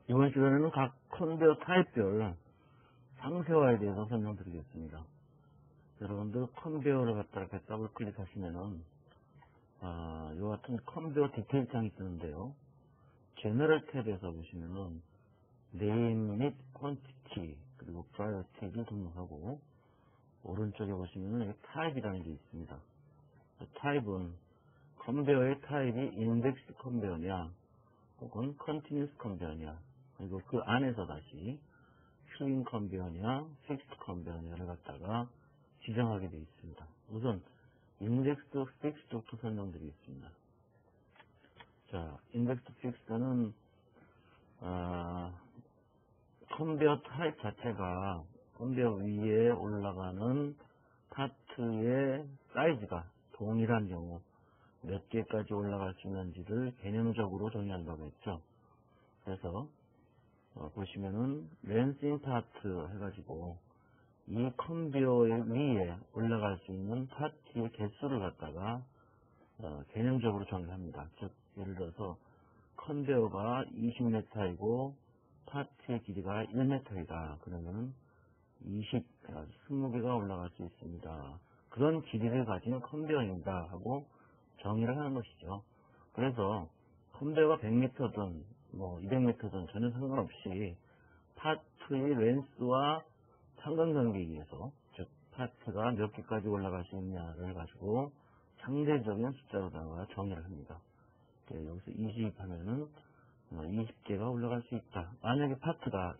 이번 시간에는 각 컨베어 타입별 상세화에 대해서 설명드리겠습니다. 여러분들 컨베어를 갖다가 이렇게 더블 클릭하시면은 이와 같은 컨베어 디테일 창이 뜨는데요. 제너럴 탭에서 보시면은 네임 및 퀀티티 그리고 프라이어티를 등록하고 오른쪽에 보시면은 타입이라는 게 있습니다. 타입은 컨베어의 타입이 인덱스 컨베어냐 혹은 컨티뉴스 컨베어냐 그리고 그 안에서 다시 큐잉 컨베어냐 픽스드 컨베어냐를 갖다가 지정하게 되어 있습니다. 우선 인덱스 픽스드부터 설명드리겠습니다. 자, 인덱스 픽스드는 컨베어 타입 자체가 컨베어 위에 올라가는 파트의 사이즈가 동일한 경우 몇 개까지 올라갈 수 있는지를 개념적으로 정의한다고 했죠. 그래서 보시면은 랜싱 파트 해가지고 이 컨베어 위에 올라갈 수 있는 파트의 개수를 갖다가 개념적으로 정의합니다. 즉 예를 들어서 컨베어가 20m이고 파트의 길이가 1m이다. 그러면은 20개가 올라갈 수 있습니다. 그런 길이를 가진 컨베어입니다 하고 정의를 하는 것이죠. 그래서 컨베어가 100m든 200m든 전혀 상관없이 파트의 렌스와 상관관계에 의해서 즉 파트가 몇 개까지 올라갈 수 있냐를 가지고 상대적인 숫자로다가 정의를 합니다. 여기서 20 하면은 20개가 올라갈 수 있다. 만약에 파트가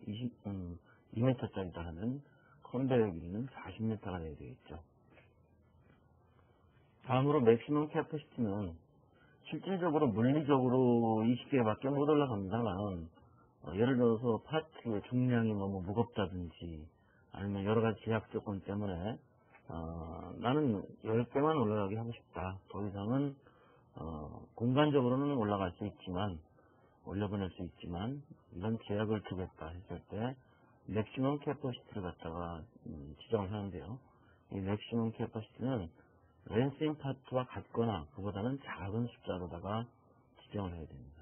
2m짜리다 하면 컨베어 길이는 40m가 되어야 되겠죠. 다음으로 맥시멈 캐퍼시티는 실질적으로 물리적으로 20개밖에 못 올라갑니다만 예를 들어서 파트의 중량이 너무 무겁다든지 아니면 여러가지 제약 조건 때문에 나는 10개만 올라가게 하고 싶다. 더 이상은 공간적으로는 올라갈 수 있지만 올려보낼 수 있지만 이런 제약을 두겠다 했을 때 맥시멈 캐퍼시티를 갖다가 지정을 하는데요. 이 맥시멈 캐퍼시티는 랜싱 파트와 같거나 그보다는 작은 숫자로다가 지정을 해야 됩니다.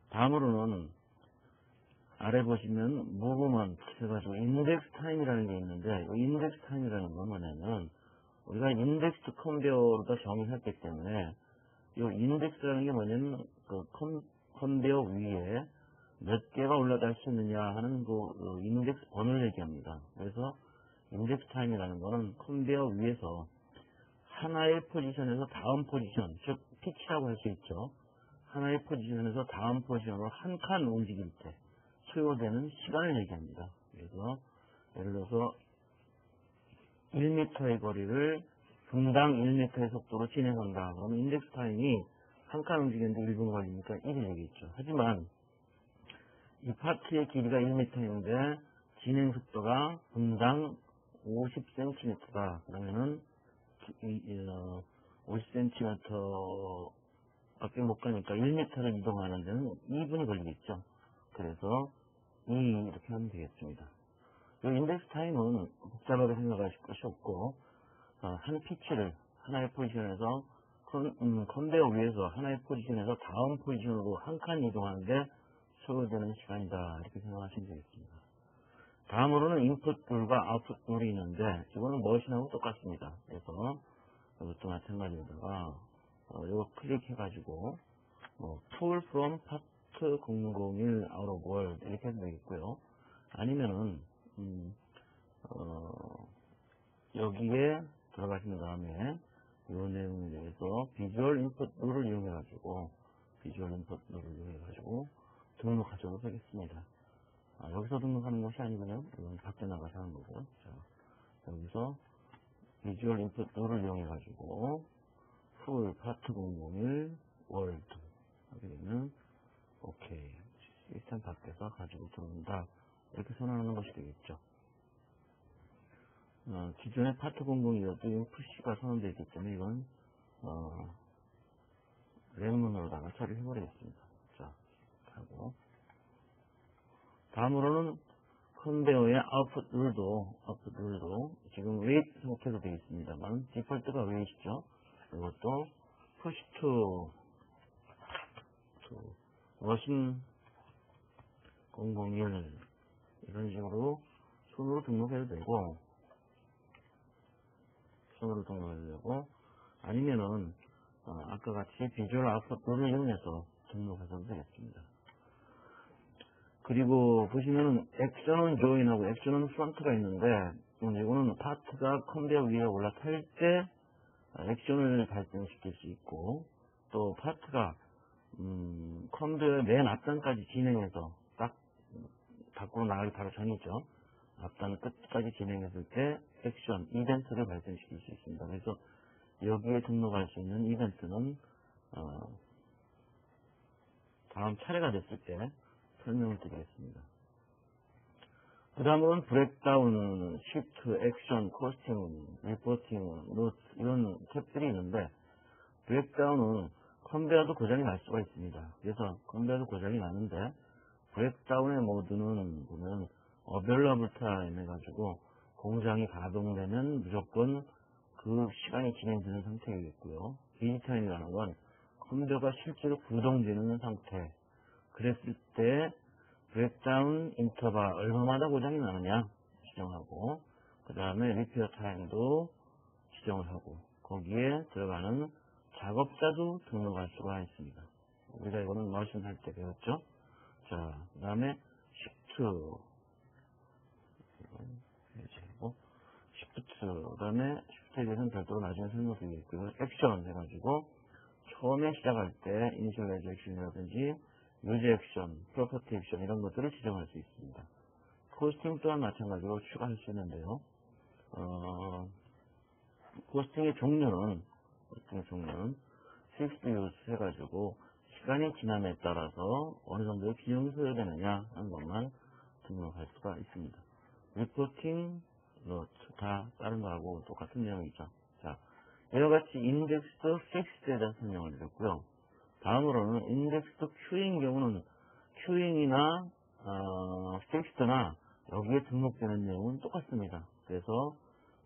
다음으로는 아래 보시면 무브먼트 해가지고 인덱스 타임이라는 게 있는데 이 인덱스 타임이라는 건 뭐냐면 우리가 인덱스 컨베어로다 정의했기 때문에 이 인덱스라는 게 뭐냐면 그 컨베어 위에 몇 개가 올라갈 수 있느냐 하는 그 인덱스 번호를 얘기합니다. 그래서 인덱스 타임이라는 거는 컨베어 위에서 하나의 포지션에서 다음 포지션, 즉 피치라고 할 수 있죠. 하나의 포지션에서 다음 포지션으로 한 칸 움직일 때 소요되는 시간을 얘기합니다. 그래서 예를 들어서 1m의 거리를 분당 1m의 속도로 진행한다. 그러면 인덱스 타임이 한 칸 움직이는데 1분 걸리니까 1이 되겠죠. 하지만 이 파트의 길이가 1m인데 진행 속도가 분당 50cm다. 그러면은 50cm 밖에 못 가니까 1m를 이동하는 데는 2분이 걸리겠죠. 그래서 이렇게 하면 되겠습니다. 이 인덱스 타임은 복잡하게 생각하실 것이 없고 한 피치를 하나의 포지션에서 컨베어 위에서 하나의 포지션에서 다음 포지션으로 한 칸 이동하는데 소요되는 시간이다. 이렇게 생각하시면 되겠습니다. 다음으로는 인풋 룰과 아웃풋 룰이 있는데 이거는 머신하고 똑같습니다. 그래서 이것도 마찬가지로다가 이거 클릭해가지고 pull from part 001 out of world 이렇게 해도 되겠고요. 아니면은 여기에 들어가신 다음에 이 내용을 위해서 비주얼 인풋 룰을 이용해가지고 등록하도록 하겠습니다. 여기서 등록하는 것이 아니고요. 이건 밖에 나가서 하는 거고요. 자, 여기서 비주얼 인풋 룰을 이용해가지고 풀 파트 001 월드 하게 되면 오케이 시스템 밖에서 가지고 들어온다 이렇게 선언하는 것이 되겠죠. 기존의 파트 001이어도 푸시가 선언되어 있기 때문에 이건 랩문으로다가 처리를 해버리겠습니다. 자, 하고 다음으로는 컨베어의 아웃풋 룰도 지금 웨이트 상태로 되어 있습니다만 디폴트가 웨이트죠. 이것도 push to 머신 001 이런 식으로 손으로 등록해도 되고, 아니면은 아까 같이 비주얼 아웃풋을 이용해서 등록하셔도 되겠습니다. 그리고 보시면은 액션은 조인하고 액션은 프론트가 있는데, 이거는 파트가 컨베어 위에 올라탈 때 액션을 발생시킬 수 있고, 또 파트가 컨베어의 맨 앞단까지 진행해서 딱 밖으로 나가기 바로 전이죠. 앞단 끝까지 진행했을 때 액션, 이벤트를 발생시킬 수 있습니다. 그래서 여기에 등록할 수 있는 이벤트는 다음 차례가 됐을 때 설명을 드리겠습니다. 그 다음은 브레이크다운, 시프트, 액션, 코스팅, 리포팅, 노트 이런 탭들이 있는데, 브레이크다운은 컨베어도 고장이 날 수가 있습니다. 그래서 컨베어도 고장이 나는데, 브레이크다운의 모드는 보면 어벨러블 타임 해가지고 공장이 가동되면 무조건 그 시간이 진행되는 상태이겠고요. 비지타임이라는 건 컨베어가 실제로 구동되는 상태, 그랬을 때 브레이크다운 인터벌 얼마마다 고장이 나느냐 지정하고, 그 다음에 리페어 타임도 지정을 하고, 거기에 들어가는 작업자도 등록할 수가 있습니다. 우리가 이거는 머신 할 때 배웠죠. 자, 그 다음에 시프트, 그 다음에 시프트에 대해서는 별도로 나중에 설명드리겠고요. 액션 해가지고 처음에 시작할 때 이니셜라이즈 액션이라든지 유즈 액션, 프로퍼티 액션 이런 것들을 지정할 수 있습니다. 코스팅 또한 마찬가지로 추가할 수 있는데요. 코스팅의 종류는 픽스드 유즈 해가지고 시간이 지남에 따라서 어느 정도의 비용이 소요되느냐 하는 것만 등록할 수가 있습니다. 리포팅, 노트 다 다른 거하고 똑같은 내용이죠. 자, 이와 같이 인덱스드, 픽스드에 대한 설명을 드렸고요. 다음으로는 인덱스드 큐잉 경우는 큐잉이나 픽스드나 여기에 등록되는 내용은 똑같습니다. 그래서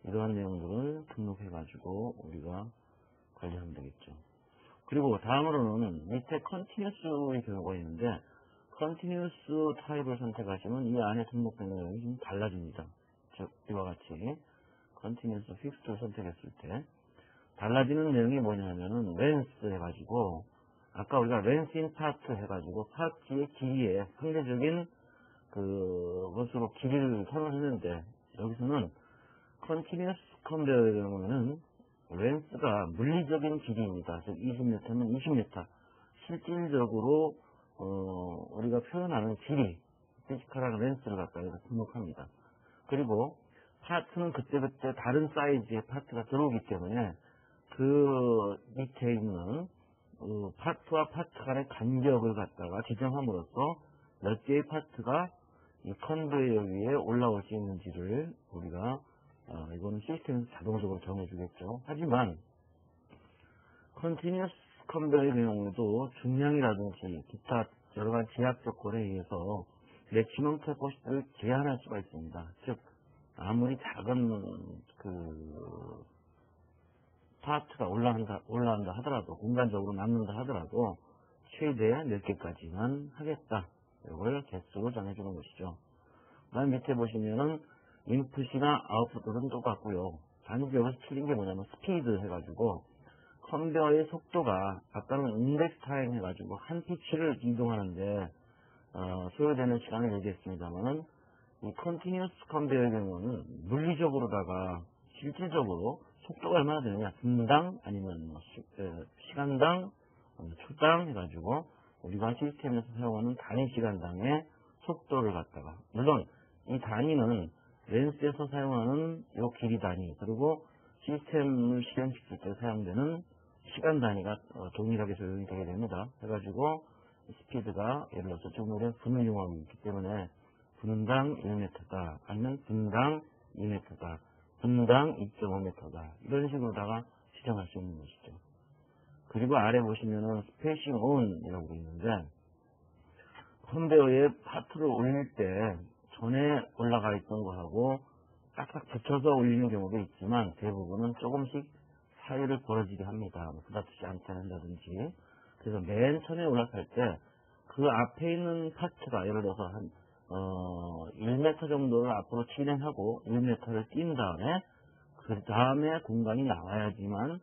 이러한 내용들을 등록해가지고 우리가 관리하면 되겠죠. 그리고 다음으로는 밑에 컨티뉴스의 경우가 있는데, 컨티뉴스 타입을 선택하시면 이 안에 등록되는 내용이 좀 달라집니다. 즉 이와 같이 컨티뉴스 픽스트를 선택했을 때 달라지는 내용이 뭐냐면은 렌스 해가지고, 아까 우리가 렌스 인 파트 해가지고 파트의 길이에 상대적인 그것으로 길이를 선언했는데, 여기서는 컨티뉴스 컨베어의 경우는 렌스가 물리적인 길이입니다. 즉 20m면 20m 실질적으로 우리가 표현하는 길이, 피지컬한 렌스를 갖다가 등록합니다. 그리고 파트는 그때그때 다른 사이즈의 파트가 들어오기 때문에 그 밑에 있는 파트와 파트 간의 간격을 갖다가 지정함으로써 몇 개의 파트가 이 컨베이어 위에 올라올 수 있는지를 우리가 이거는 시스템에서 자동적으로 정해주겠죠. 하지만 컨티뉴스 컨베이어의 경우도 중량이라든지 기타 여러가지 제약 조건에 의해서 맥시멈 캐퍼시티를 제한할 수가 있습니다. 즉 아무리 작은 파트가 올라간다 하더라도, 공간적으로 남는다 하더라도 최대 몇 개까지만 하겠다, 이걸 개수로 정해주는 것이죠. 다음 밑에 보시면은 인풋이나 아웃풋은 똑같고요. 단지 여기서 틀린 게 뭐냐면 스피드 해가지고 컨베어의 속도가, 아까는 인덱스 타임 해가지고 한 피치를 이동하는데 소요되는 시간을 얘기했습니다만은, 이 컨티뉴스 컨베어의 경우는 물리적으로다가 실질적으로 속도가 얼마나 되느냐, 분당 아니면 시간당, 초당 해가지고 우리가 시스템에서 사용하는 단위 시간당의 속도를 갖다가, 물론 이 단위는 렌스에서 사용하는 요 길이 단위, 그리고 시스템을 실행시킬 때 사용되는 시간 단위가 동일하게 적용이 되게 됩니다. 해가지고 스피드가 예를 들어서 중물의 분유용암이기 때문에 분당 1m다, 아니면 분당 2m다, 분당 2.5m다, 이런 식으로다가 지정할 수 있는 것이죠. 그리고 아래 보시면은 스페이싱 온이라고 있는데, 컨베어에 파트를 올릴 때 전에 올라가 있던 거하고 딱딱 붙여서 올리는 경우도 있지만, 대부분은 조금씩 사이를 벌어지게 합니다. 부닥치지 않게 한다든지. 그래서 맨 처음에 올라갈 때 그 앞에 있는 파트가 예를 들어서 한 1m 정도를 앞으로 진행하고 1m를 뛴 다음에 그 다음에 공간이 나와야지만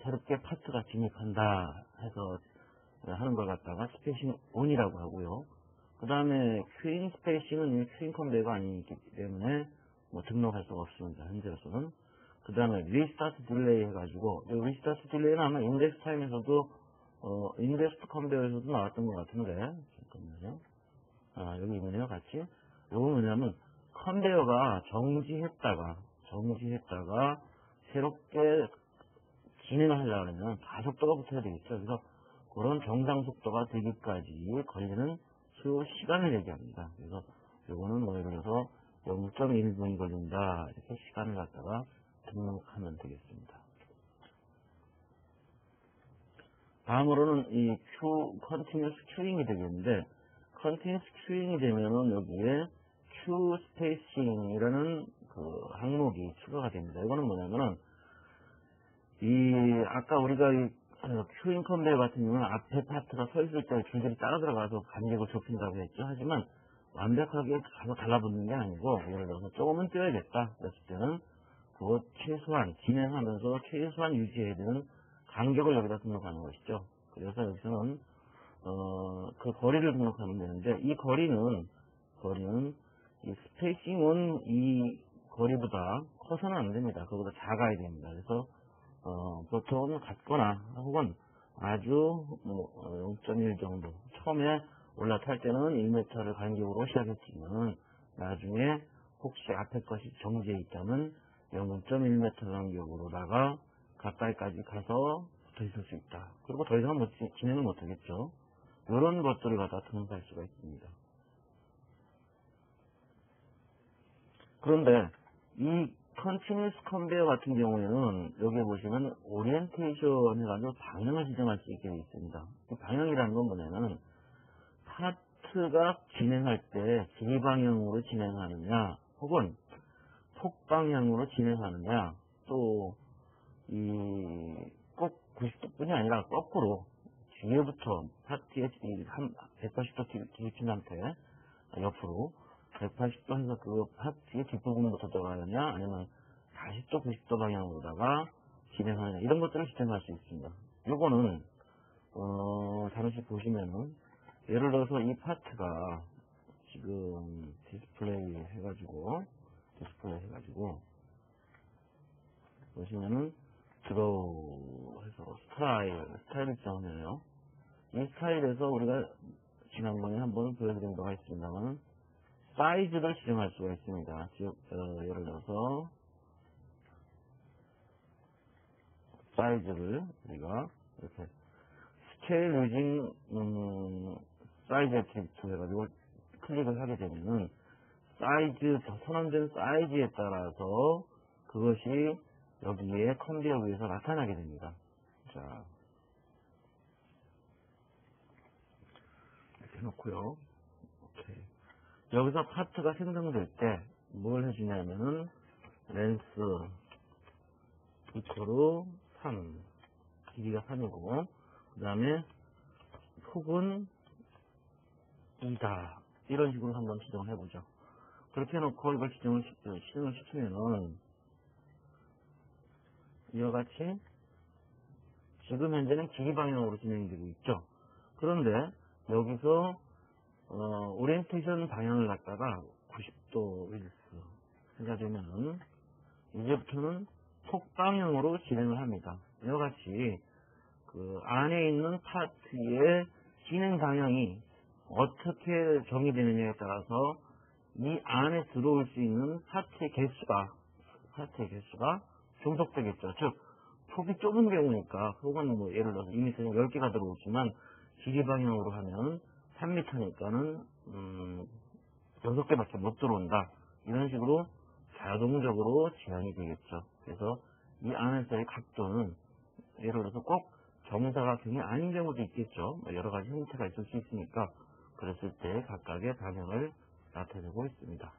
새롭게 파트가 진입한다 해서 하는 걸 갖다가 스페이싱 온이라고 하고요. 그 다음에 큐잉 스페이싱은 큐잉 컨베이어가 아니기 때문에 뭐 등록할 수가 없습니다. 현재로서는. 그 다음에 리스타트 딜레이 해가지고 리스타트 딜레이는 아마 인덱스 타임에서도 인덱스 컨베이어에서도 나왔던 것 같은데 잠깐만요. 여기 있네요 같이. 요거 뭐냐면 컨베이어가 정지했다가 새롭게 진행을 하려면 가속도가 붙어야 되겠죠. 그래서 그런 정상 속도가 되기까지 걸리는 수요 시간을 얘기합니다. 그래서 요거는 뭐 예를 들어서 0.1분이 걸린다 이렇게 시간을 갖다가 등록하면 되겠습니다. 다음으로는 이 컨티뉴스 큐잉이 되겠는데, 컨티뉴스 큐잉이 되면은 여기에 큐 스페이싱이라는 그 항목이 추가가 됩니다. 이거는 뭐냐면은 아까 우리가 큐잉 컨베이어 같은 경우는 앞에 파트가 서 있을 때 줄줄이 따라 들어가서 간격을 좁힌다고 했죠. 하지만 완벽하게 가서 달라붙는 게 아니고, 예를 들어서 조금은 뛰어야겠다 그랬을 때는 그거 최소한 진행하면서 최소한 유지해야 되는 간격을 여기다 등록하는 것이죠. 그래서 여기서는 그 거리를 등록하면 되는데, 이 거리는 이 스페이싱 온 이 거리보다 커서는 안 됩니다. 그거보다 작아야 됩니다. 그래서 보통 같거나 혹은 아주 0.1 정도, 처음에 올라탈 때는 1m를 간격으로 시작했지만 나중에 혹시 앞에 것이 정지해 있다면 0.1m 간격으로다가 가까이까지 가서 붙어 있을 수 있다. 그리고 더 이상 진행을 못하겠죠. 이런 것들을 갖다 등록할 수가 있습니다. 그런데 이 컨티뉴스 컨베이어 같은 경우에는 여기 보시면 오리엔테이션 해가지고 방향을 지정할 수 있게 되어 있습니다. 그 방향이라는 건 뭐냐면 파트가 진행할 때 지방향으로 진행하느냐 혹은 폭방향으로 진행하느냐, 또 꼭 90도뿐이 아니라 거꾸로 뒤에부터 파트에 180도 뒤집힌 상태 옆으로 180도 해서 그 파트의 뒷부분부터 들어가느냐 아니면 40도 90도 방향으로다가 진행하느냐, 이런 것들을 지정할 수 있습니다. 요거는 잠시 보시면은 예를 들어서 이 파트가 지금 디스플레이 해가지고 보시면은 드로우 해서 스타일을 정해요. 이 스타일에서 우리가 지난번에 한번 보여드린 바가 있습니다만 사이즈를 지정할 수가 있습니다. 즉 예를 들어서 사이즈를 우리가 이렇게 스케일 유징 사이즈 액티비티 해가지고 클릭을 하게 되면은 사이즈, 선언된 사이즈에 따라서 그것이 여기에 컨베이어 위에서 나타나게 됩니다. 자, 이렇게 해놓고요. 오케이. 여기서 파트가 생성될 때 뭘 해주냐면은 렌스 이코로 3, 길이가 3이고 그 다음에 폭은 2다, 이런 식으로 한번 지정을 해보죠. 그렇게 해놓고 이걸 지정을 시키면은 이와 같이 지금 현재는 길이 방향으로 진행되고 있죠. 그런데 여기서 오리엔테이션 방향을 갖다가 90도 윌스 해가 되면 이제부터는 폭방향으로 진행을 합니다. 이와 같이 그 안에 있는 파트의 진행 방향이 어떻게 정의되느냐에 따라서 이 안에 들어올 수 있는 파트의 개수가 종속되겠죠. 즉 폭이 좁은 경우니까, 혹은 뭐 예를 들어서 2m 10개가 들어오지만 길이 방향으로 하면 3m니까는 6개밖에 못 들어온다, 이런 식으로 자동적으로 제한이 되겠죠. 그래서 이 안에서의 각도는 예를 들어서 꼭 정사각형이 아닌 경우도 있겠죠. 여러 가지 형태가 있을 수 있으니까 그랬을 때 각각의 방향을 나타내고 있습니다.